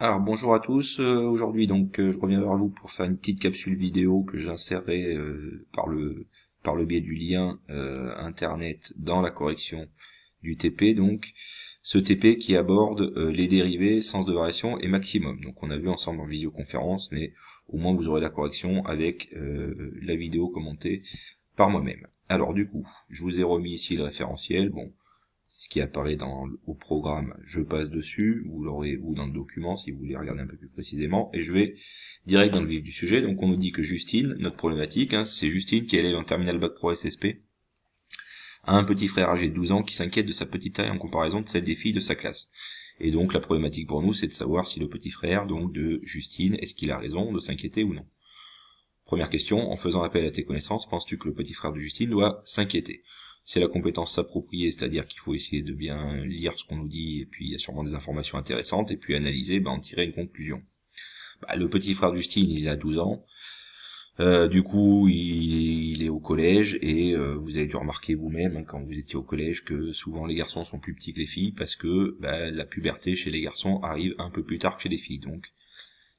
Alors bonjour à tous, aujourd'hui je reviens vers vous pour faire une petite capsule vidéo que j'insérerai par le biais du lien internet dans la correction du TP, donc ce TP qui aborde les dérivés, sens de variation et maximum. Donc on a vu ensemble en visioconférence, mais au moins vous aurez la correction avec la vidéo commentée par moi-même. Alors du coup, je vous ai remis ici le référentiel, bon, ce qui apparaît au programme, je passe dessus, vous l'aurez vous dans le document si vous voulez regarder un peu plus précisément, et je vais direct dans le vif du sujet. Donc on nous dit que Justine, notre problématique, c'est Justine qui est élève en terminale bac pro SSP, a un petit frère âgé de 12 ans qui s'inquiète de sa petite taille en comparaison de celle des filles de sa classe. Et donc la problématique pour nous, c'est de savoir si le petit frère donc de Justine, est-ce qu'il a raison de s'inquiéter ou non. Première question, en faisant appel à tes connaissances, penses-tu que le petit frère de Justine doit s'inquiéter? C'est la compétence s'approprier, c'est-à-dire qu'il faut essayer de bien lire ce qu'on nous dit, et puis il y a sûrement des informations intéressantes, et puis analyser, en tirer une conclusion. Le petit frère de Justine, il a 12 ans, du coup il est au collège, et vous avez dû remarquer vous-même, quand vous étiez au collège, que souvent les garçons sont plus petits que les filles, parce que la puberté chez les garçons arrive un peu plus tard que chez les filles, donc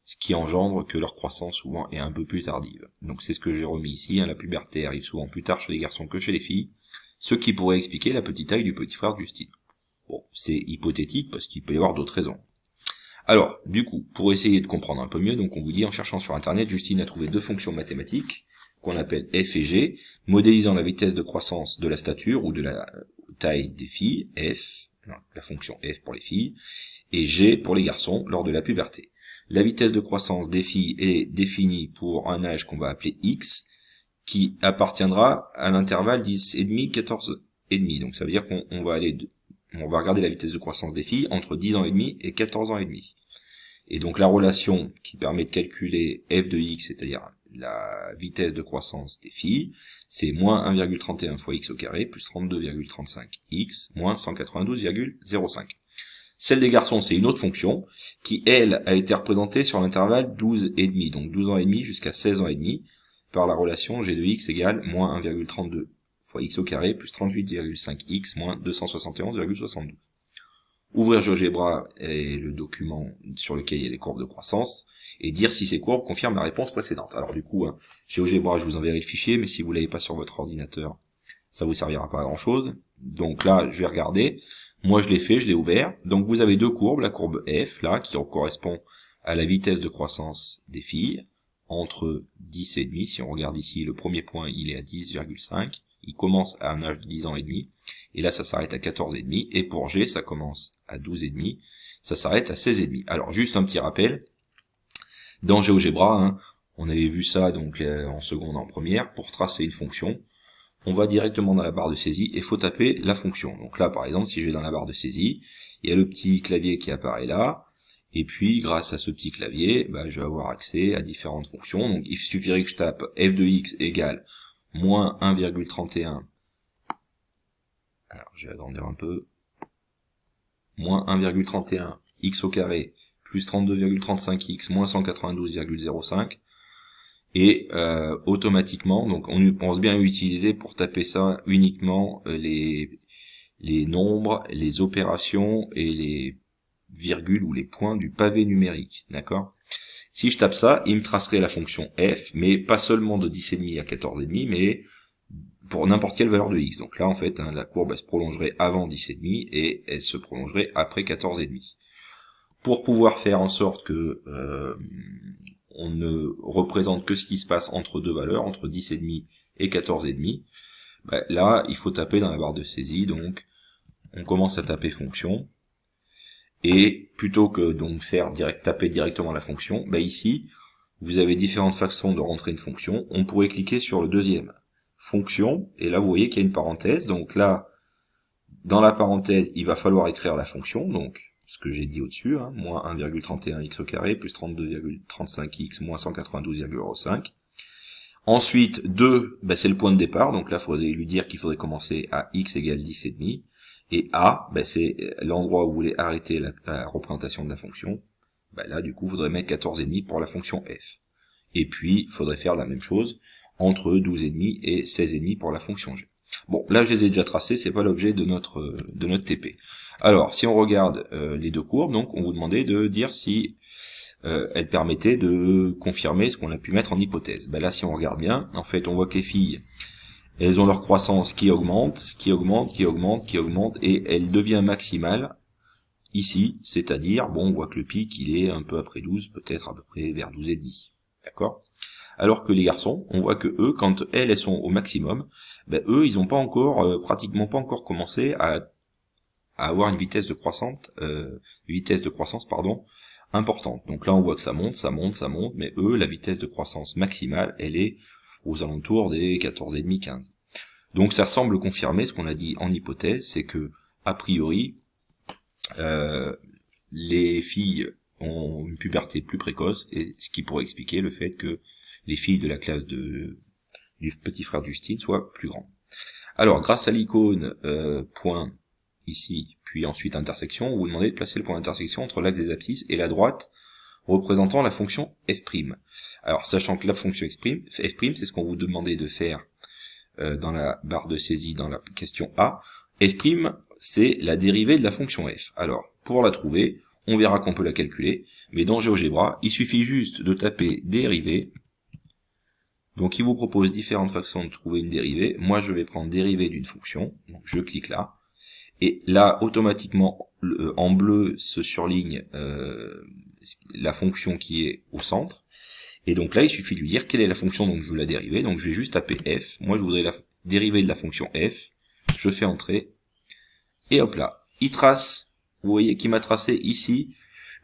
ce qui engendre que leur croissance souvent est un peu plus tardive. Donc c'est ce que j'ai remis ici, la puberté arrive souvent plus tard chez les garçons que chez les filles, ce qui pourrait expliquer la petite taille du petit frère de Justine. Bon, c'est hypothétique parce qu'il peut y avoir d'autres raisons. Alors, du coup, pour essayer de comprendre un peu mieux, donc on vous dit en cherchant sur internet, Justine a trouvé deux fonctions mathématiques qu'on appelle f et g, modélisant la vitesse de croissance de la stature ou de la taille des filles, la fonction f pour les filles, et g pour les garçons lors de la puberté. La vitesse de croissance des filles est définie pour un âge qu'on va appeler x, qui appartiendra à l'intervalle 10,5, 14,5. Donc ça veut dire qu'on va regarder la vitesse de croissance des filles entre 10 ans et demi et 14 ans et demi. Et donc la relation qui permet de calculer f de x, c'est-à-dire la vitesse de croissance des filles, c'est moins 1,31 fois x au carré plus 32,35x moins 192,05. Celle des garçons, c'est une autre fonction qui, elle, a été représentée sur l'intervalle 12,5, donc 12 ans et demi jusqu'à 16 ans et demi, par la relation g de x égale moins 1,32 fois x au carré plus 38,5x moins 271,72. Ouvrir GeoGebra est le document sur lequel il y a les courbes de croissance, et dire si ces courbes confirment la réponse précédente. Alors du coup, GeoGebra, je vous enverrai le fichier, mais si vous l'avez pas sur votre ordinateur, ça vous servira pas à grand chose. Donc là, je vais regarder. Moi, je l'ai fait, je l'ai ouvert. Donc vous avez deux courbes, la courbe F, là, qui correspond à la vitesse de croissance des filles, entre 10 et demi. Si on regarde ici, le premier point, il est à 10,5. Il commence à un âge de 10 ans et demi. Et là, ça s'arrête à 14 et demi. Et pour G, ça commence à 12 et demi. Ça s'arrête à 16 et demi. Alors, juste un petit rappel. Dans GeoGebra, on avait vu ça donc en seconde, en première. Pour tracer une fonction, on va directement dans la barre de saisie et faut taper la fonction. Donc là, par exemple, si je vais dans la barre de saisie, il y a le petit clavier qui apparaît là, et puis grâce à ce petit clavier, je vais avoir accès à différentes fonctions. Donc il suffirait que je tape f de x égale moins 1,31, alors je vais agrandir un peu, moins 1,31 x au carré plus 32,35x moins 192,05, et automatiquement, donc on pense bien utiliser pour taper ça uniquement les nombres, les opérations et les virgules ou les points du pavé numérique, d'accord? Si je tape ça, il me tracerait la fonction f, mais pas seulement de 10,5 à 14,5, mais pour n'importe quelle valeur de x. Donc là, en fait, la courbe, elle se prolongerait avant 10,5 et elle se prolongerait après 14,5. Pour pouvoir faire en sorte que on ne représente que ce qui se passe entre deux valeurs, entre 10,5 et 14,5, là, il faut taper dans la barre de saisie, donc on commence à taper fonction, et plutôt que donc taper directement la fonction, ici, vous avez différentes façons de rentrer une fonction. On pourrait cliquer sur le deuxième, fonction, et là vous voyez qu'il y a une parenthèse, donc là, dans la parenthèse, il va falloir écrire la fonction, donc ce que j'ai dit au-dessus, moins 1,31x au carré, plus 32,35x, moins 192,05. Ensuite, 2, c'est le point de départ, donc là, il faudrait lui dire qu'il faudrait commencer à x égale 10,5, et a, c'est l'endroit où vous voulez arrêter la représentation de la fonction. Là, du coup, il faudrait mettre 14,5 pour la fonction f. Et puis, il faudrait faire la même chose entre 12,5 et 16,5 pour la fonction g. Bon, là je les ai déjà tracés, c'est pas l'objet de notre TP. Alors, si on regarde les deux courbes, donc on vous demandait de dire si elles permettaient de confirmer ce qu'on a pu mettre en hypothèse. Ben là, si on regarde bien, en fait, on voit que les filles, elles ont leur croissance qui augmente, qui augmente, qui augmente, qui augmente, et elle devient maximale ici, c'est-à-dire, bon, on voit que le pic, il est un peu après 12, peut-être à peu près vers 12,5. D'accord ? Alors que les garçons, on voit que eux, quand elles sont au maximum, ben eux, ils n'ont pas encore, pratiquement pas encore commencé à avoir une vitesse de croissance, importante. Donc là, on voit que ça monte, ça monte, ça monte, mais eux, la vitesse de croissance maximale, elle est aux alentours des 14,5, 15. Donc ça semble confirmer ce qu'on a dit en hypothèse, c'est que, a priori, les filles ont une puberté plus précoce, et ce qui pourrait expliquer le fait que les filles de la classe du petit frère Justine soient plus grandes. Alors, grâce à l'icône point ici, puis ensuite intersection, vous demandez de placer le point d'intersection entre l'axe des abscisses et la droite représentant la fonction f'. Alors, sachant que la fonction f', c'est ce qu'on vous demandait de faire dans la barre de saisie dans la question A. F', c'est la dérivée de la fonction f. Alors, pour la trouver, on verra qu'on peut la calculer, mais dans GeoGebra, il suffit juste de taper dérivée. Donc il vous propose différentes façons de trouver une dérivée. Moi, je vais prendre dérivée d'une fonction, donc je clique là, et là, automatiquement, en bleu se surligne la fonction qui est au centre. Et donc là, il suffit de lui dire quelle est la fonction dont je veux la dériver. Donc je vais juste taper f. Moi, je voudrais la dérivée de la fonction f. Je fais entrer. Et hop là, il trace, vous voyez qu'il m'a tracé ici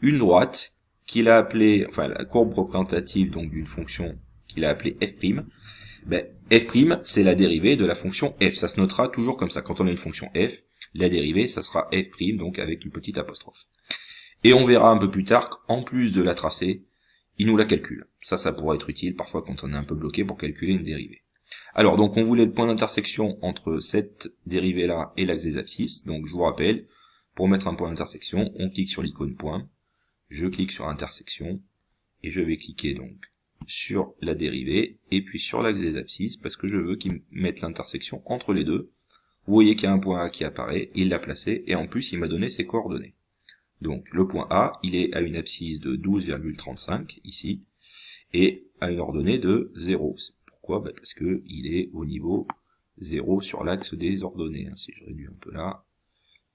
une droite qu'il a appelée, enfin la courbe représentative donc d'une fonction qu'il a appelée f'. Ben, f', c'est la dérivée de la fonction f. Ça se notera toujours comme ça. Quand on a une fonction f, la dérivée, ça sera f', donc avec une petite apostrophe. Et on verra un peu plus tard qu'en plus de la tracer, il nous la calcule. Ça pourrait être utile parfois quand on est un peu bloqué pour calculer une dérivée. Alors, donc, on voulait le point d'intersection entre cette dérivée-là et l'axe des abscisses. Donc, je vous rappelle, pour mettre un point d'intersection, on clique sur l'icône point, je clique sur intersection, et je vais cliquer donc sur la dérivée, et puis sur l'axe des abscisses, parce que je veux qu'il mette l'intersection entre les deux. Vous voyez qu'il y a un point A qui apparaît, il l'a placé, et en plus, il m'a donné ses coordonnées. Donc, le point A, il est à une abscisse de 12,35, ici, et à une ordonnée de 0. Pourquoi ? Parce que il est au niveau 0 sur l'axe des ordonnées. Si je réduis un peu là,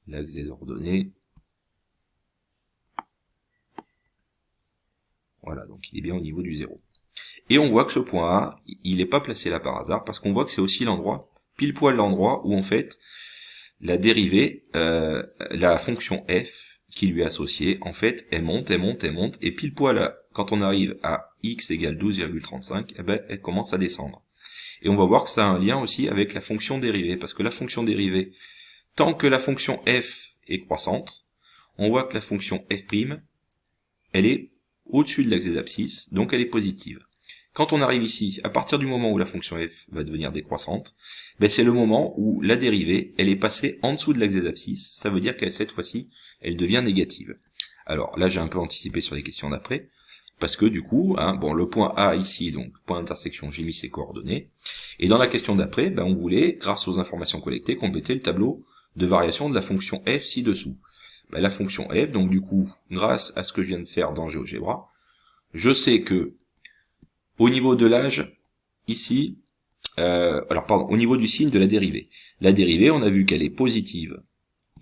l'axe des ordonnées. Voilà, donc il est bien au niveau du 0. Et on voit que ce point A, il n'est pas placé là par hasard, parce qu'on voit que c'est aussi l'endroit, pile poil l'endroit où en fait, la dérivée, la fonction f qui lui est associée, en fait, elle monte, elle monte, elle monte, et pile poil, quand on arrive à x égale 12,35, eh ben, elle commence à descendre. Et on va voir que ça a un lien aussi avec la fonction dérivée, parce que la fonction dérivée, tant que la fonction f est croissante, on voit que la fonction f', elle est au-dessus de l'axe des abscisses, donc elle est positive. Quand on arrive ici, à partir du moment où la fonction f va devenir décroissante, ben c'est le moment où la dérivée, elle est passée en dessous de l'axe des abscisses, ça veut dire qu'elle, cette fois-ci, elle devient négative. Alors là, j'ai un peu anticipé sur les questions d'après, parce que du coup, le point A ici, donc point d'intersection, j'ai mis ses coordonnées, et dans la question d'après, on voulait, grâce aux informations collectées, compléter le tableau de variation de la fonction f ci-dessous. La fonction f, donc du coup, grâce à ce que je viens de faire dans GeoGebra, je sais que au niveau de l'âge, ici, au niveau du signe de la dérivée. La dérivée, on a vu qu'elle est positive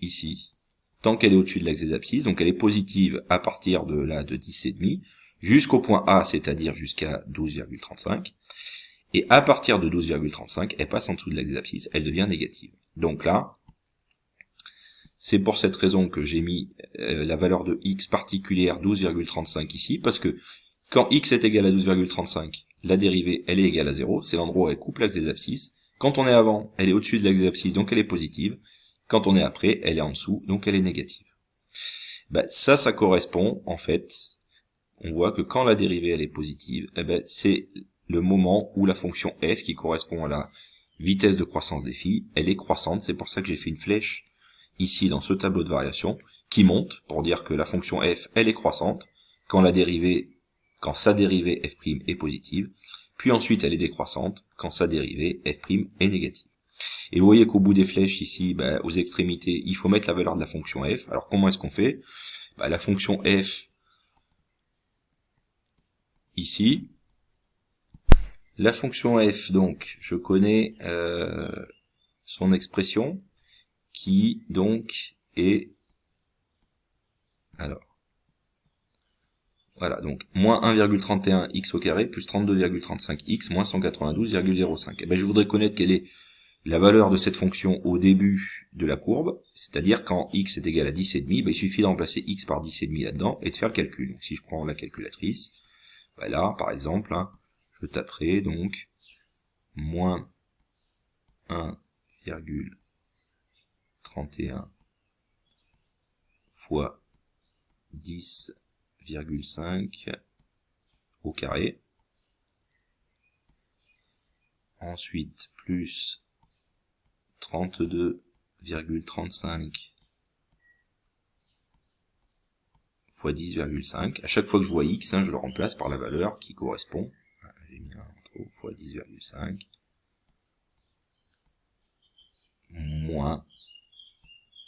ici, tant qu'elle est au-dessus de l'axe des abscisses, donc elle est positive à partir de là de 10,5, jusqu'au point A, c'est-à-dire jusqu'à 12,35, et à partir de 12,35, elle passe en dessous de l'axe des abscisses, elle devient négative. Donc là, c'est pour cette raison que j'ai mis la valeur de x particulière 12,35 ici, parce que quand x est égal à 12,35, la dérivée, elle est égale à 0, c'est l'endroit où elle coupe l'axe des abscisses. Quand on est avant, elle est au-dessus de l'axe des abscisses, donc elle est positive. Quand on est après, elle est en dessous, donc elle est négative. Ça correspond, en fait, on voit que quand la dérivée, elle est positive, c'est le moment où la fonction f, qui correspond à la vitesse de croissance des filles, elle est croissante. C'est pour ça que j'ai fait une flèche ici dans ce tableau de variation, qui monte, pour dire que la fonction f, elle est croissante, quand sa dérivée f' est positive, puis ensuite elle est décroissante quand sa dérivée f' est négative. Et vous voyez qu'au bout des flèches ici, bah, aux extrémités, il faut mettre la valeur de la fonction f. Alors comment est-ce qu'on fait? Bah, la fonction f, ici, la fonction f, donc, je connais son expression, qui donc est, alors, voilà, donc, moins 1,31x au carré, plus 32,35x, moins 192,05. Et ben, je voudrais connaître quelle est la valeur de cette fonction au début de la courbe, c'est-à-dire quand x est égal à 10,5, ben, il suffit de remplacer x par 10,5 là-dedans, et de faire le calcul. Donc, si je prends la calculatrice, ben là, par exemple, hein, je taperai donc, moins 1,31 fois 10,5 au carré. Ensuite, plus 32,35 fois 10,5. À chaque fois que je vois x, hein, je le remplace par la valeur qui correspond. J'ai mis 1 fois 10,5 moins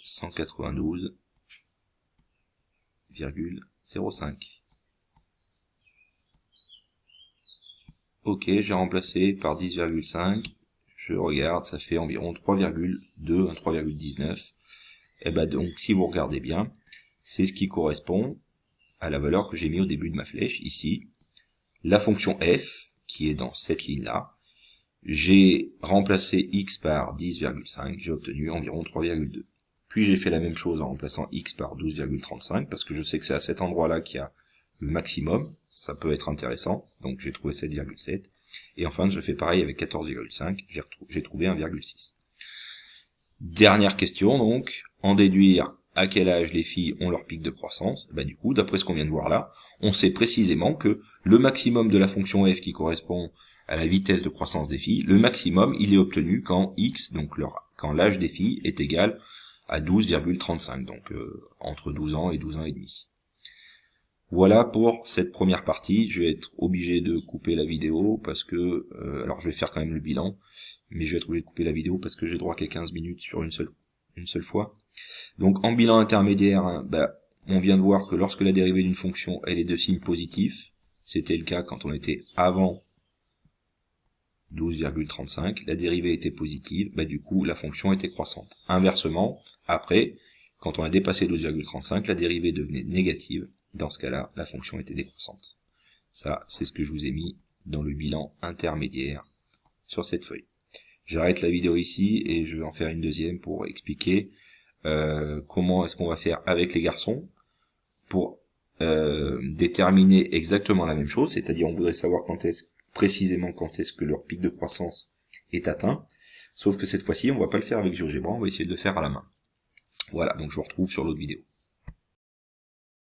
192,05. Ok, j'ai remplacé par 10,5. Je regarde, ça fait environ 3,2, 3,19. Et ben donc, si vous regardez bien, c'est ce qui correspond à la valeur que j'ai mis au début de ma flèche, ici. La fonction f, qui est dans cette ligne-là, j'ai remplacé x par 10,5, j'ai obtenu environ 3,2. Puis j'ai fait la même chose en remplaçant x par 12,35, parce que je sais que c'est à cet endroit-là qu'il y a le maximum, ça peut être intéressant, donc j'ai trouvé 7,7. Et enfin, je fais pareil avec 14,5, j'ai trouvé 1,6. Dernière question, donc, en déduire à quel âge les filles ont leur pic de croissance. Bah, du coup, d'après ce qu'on vient de voir là, on sait précisément que le maximum de la fonction f qui correspond à la vitesse de croissance des filles, le maximum, il est obtenu quand x, donc quand l'âge des filles est égal à 12,35, donc entre 12 ans et 12 ans et demi. Voilà pour cette première partie. Je vais être obligé de couper la vidéo parce que, alors je vais faire quand même le bilan, mais je vais être obligé de couper la vidéo parce que j'ai droit qu'à 15 minutes sur une seule fois. Donc en bilan intermédiaire, hein, bah, on vient de voir que lorsque la dérivée d'une fonction elle est de signe positif, c'était le cas quand on était avant 12,35, la dérivée était positive, bah, du coup la fonction était croissante. Inversement, après, quand on a dépassé 12,35, la dérivée devenait négative. Dans ce cas-là, la fonction était décroissante. Ça, c'est ce que je vous ai mis dans le bilan intermédiaire sur cette feuille. J'arrête la vidéo ici et je vais en faire une deuxième pour expliquer comment est-ce qu'on va faire avec les garçons pour déterminer exactement la même chose, c'est-à-dire on voudrait savoir précisément quand est-ce que leur pic de croissance est atteint, sauf que cette fois-ci on va pas le faire avec GeoGebra, on va essayer de le faire à la main. Voilà, donc je vous retrouve sur l'autre vidéo.